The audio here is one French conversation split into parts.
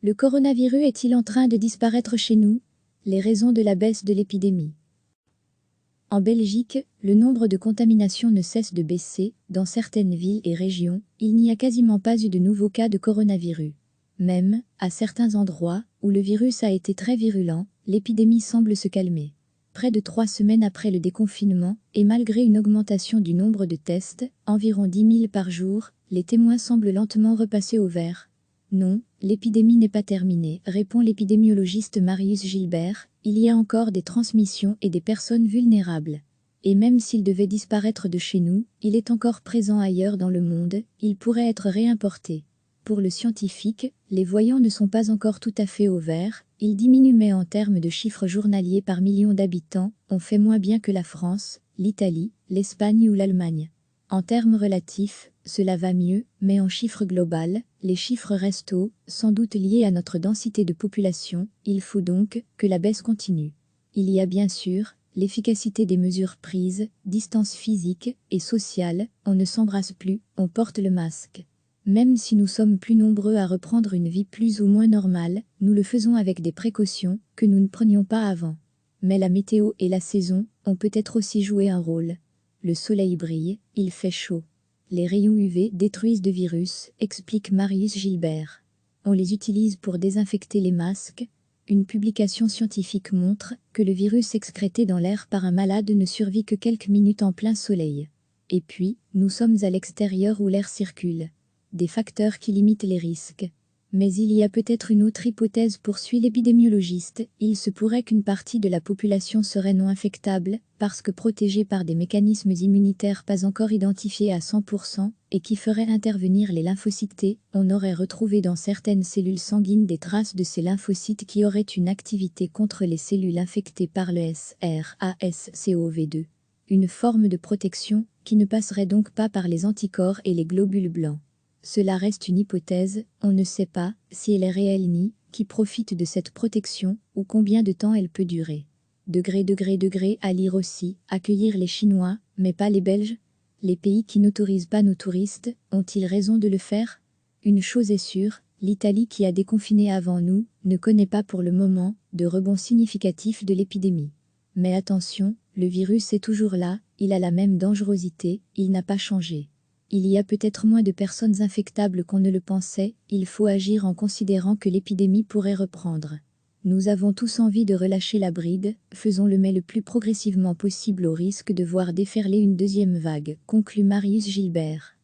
Le coronavirus est-il en train de disparaître chez nous? Les raisons de la baisse de l'épidémie. En Belgique, le nombre de contaminations ne cesse de baisser. Dans certaines villes et régions, il n'y a quasiment pas eu de nouveaux cas de coronavirus. Même, à certains endroits, où le virus a été très virulent, l'épidémie semble se calmer. Près de 3 semaines après le déconfinement, et malgré une augmentation du nombre de tests, environ 10 000 par jour, les témoins semblent lentement repasser au vert. Non, l'épidémie n'est pas terminée, répond l'épidémiologiste Marius Gilbert, il y a encore des transmissions et des personnes vulnérables. Et même s'il devait disparaître de chez nous, il est encore présent ailleurs dans le monde, il pourrait être réimporté. Pour le scientifique, les voyants ne sont pas encore tout à fait au vert, ils diminuent mais en termes de chiffres journaliers par million d'habitants, on fait moins bien que la France, l'Italie, l'Espagne ou l'Allemagne. En termes relatifs, cela va mieux, mais en chiffre global, les chiffres restent hauts, sans doute liés à notre densité de population, il faut donc que la baisse continue. Il y a bien sûr l'efficacité des mesures prises, distance physique et sociale, on ne s'embrasse plus, on porte le masque. Même si nous sommes plus nombreux à reprendre une vie plus ou moins normale, nous le faisons avec des précautions que nous ne prenions pas avant. Mais la météo et la saison ont peut-être aussi joué un rôle. Le soleil brille, il fait chaud. Les rayons UV détruisent de virus, explique Marius Gilbert. On les utilise pour désinfecter les masques. Une publication scientifique montre que le virus excrété dans l'air par un malade ne survit que quelques minutes en plein soleil. Et puis, nous sommes à l'extérieur où l'air circule. Des facteurs qui limitent les risques. Mais il y a peut-être une autre hypothèse, poursuit l'épidémiologiste, il se pourrait qu'une partie de la population serait non infectable, parce que protégée par des mécanismes immunitaires pas encore identifiés à 100%, et qui feraient intervenir les lymphocytes T. On aurait retrouvé dans certaines cellules sanguines des traces de ces lymphocytes qui auraient une activité contre les cellules infectées par le SRAS-CoV-2. Une forme de protection, qui ne passerait donc pas par les anticorps et les globules blancs. Cela reste une hypothèse, on ne sait pas si elle est réelle ni qui profite de cette protection ou combien de temps elle peut durer. Degré à lire aussi, accueillir les Chinois, mais pas les Belges? Les pays qui n'autorisent pas nos touristes, ont-ils raison de le faire? Une chose est sûre, l'Italie qui a déconfiné avant nous, ne connaît pas pour le moment de rebond significatif de l'épidémie. Mais attention, le virus est toujours là, il a la même dangerosité, il n'a pas changé. Il y a peut-être moins de personnes infectables qu'on ne le pensait, il faut agir en considérant que l'épidémie pourrait reprendre. Nous avons tous envie de relâcher la bride, faisons-le mais le plus progressivement possible au risque de voir déferler une deuxième vague, conclut Marius Gilbert.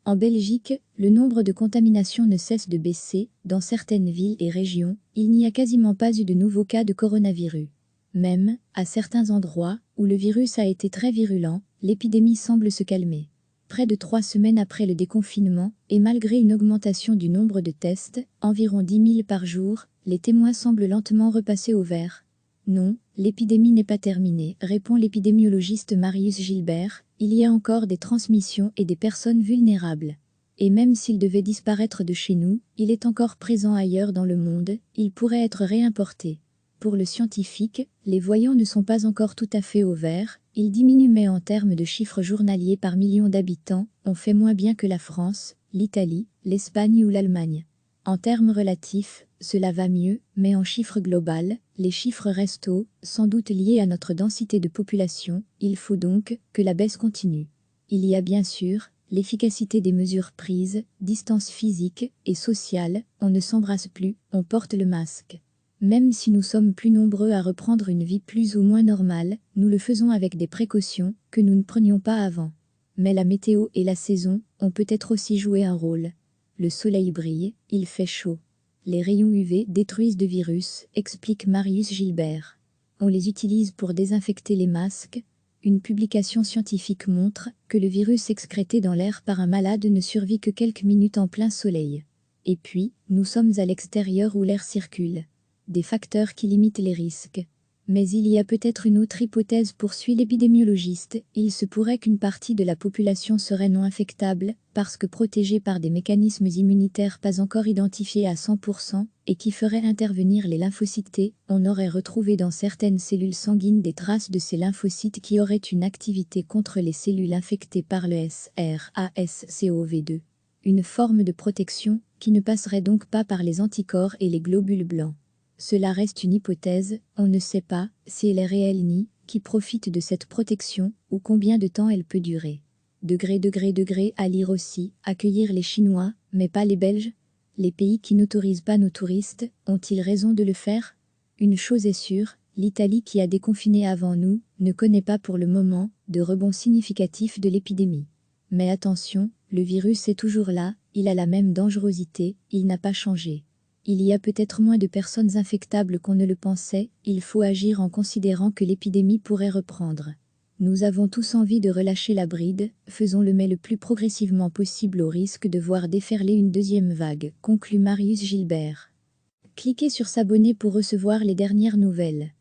En Belgique, le nombre de contaminations ne cesse de baisser, dans certaines villes et régions, il n'y a quasiment pas eu de nouveaux cas de coronavirus. Même, à certains endroits, où le virus a été très virulent, l'épidémie semble se calmer. Près de 3 semaines après le déconfinement, et malgré une augmentation du nombre de tests, environ 10 000 par jour, les témoins semblent lentement repasser au vert. Non, l'épidémie n'est pas terminée, répond l'épidémiologiste Marius Gilbert, il y a encore des transmissions et des personnes vulnérables. Et même s'il devait disparaître de chez nous, il est encore présent ailleurs dans le monde, il pourrait être réimporté. Pour le scientifique, les voyants ne sont pas encore tout à fait au vert, ils diminuent mais en termes de chiffres journaliers par million d'habitants, on fait moins bien que la France, l'Italie, l'Espagne ou l'Allemagne. En termes relatifs, cela va mieux, mais en chiffre global, les chiffres restent hauts, sans doute liés à notre densité de population, il faut donc que la baisse continue. Il y a bien sûr l'efficacité des mesures prises, distance physique et sociale, on ne s'embrasse plus, on porte le masque. Même si nous sommes plus nombreux à reprendre une vie plus ou moins normale, nous le faisons avec des précautions que nous ne prenions pas avant. Mais la météo et la saison ont peut-être aussi joué un rôle. Le soleil brille, il fait chaud. Les rayons UV détruisent de virus, explique Marius Gilbert. On les utilise pour désinfecter les masques. Une publication scientifique montre que le virus excrété dans l'air par un malade ne survit que quelques minutes en plein soleil. Et puis, nous sommes à l'extérieur où l'air circule. Des facteurs qui limitent les risques. Mais il y a peut-être une autre hypothèse, poursuit l'épidémiologiste, il se pourrait qu'une partie de la population serait non infectable, parce que protégée par des mécanismes immunitaires pas encore identifiés à 100%, et qui feraient intervenir les lymphocytes T. On aurait retrouvé dans certaines cellules sanguines des traces de ces lymphocytes qui auraient une activité contre les cellules infectées par le SRAS-CoV-2. une forme de protection qui ne passerait donc pas par les anticorps et les globules blancs. Cela reste une hypothèse, on ne sait pas si elle est réelle ni qui profite de cette protection ou combien de temps elle peut durer. Degré à lire aussi, accueillir les Chinois, mais pas les Belges? Les pays qui n'autorisent pas nos touristes, ont-ils raison de le faire? Une chose est sûre, l'Italie qui a déconfiné avant nous, ne connaît pas pour le moment de rebond significatif de l'épidémie. Mais attention, le virus est toujours là, il a la même dangerosité, il n'a pas changé. Il y a peut-être moins de personnes infectables qu'on ne le pensait, il faut agir en considérant que l'épidémie pourrait reprendre. Nous avons tous envie de relâcher la bride, faisons-le mais le plus progressivement possible au risque de voir déferler une deuxième vague, conclut Marius Gilbert. Cliquez sur s'abonner pour recevoir les dernières nouvelles.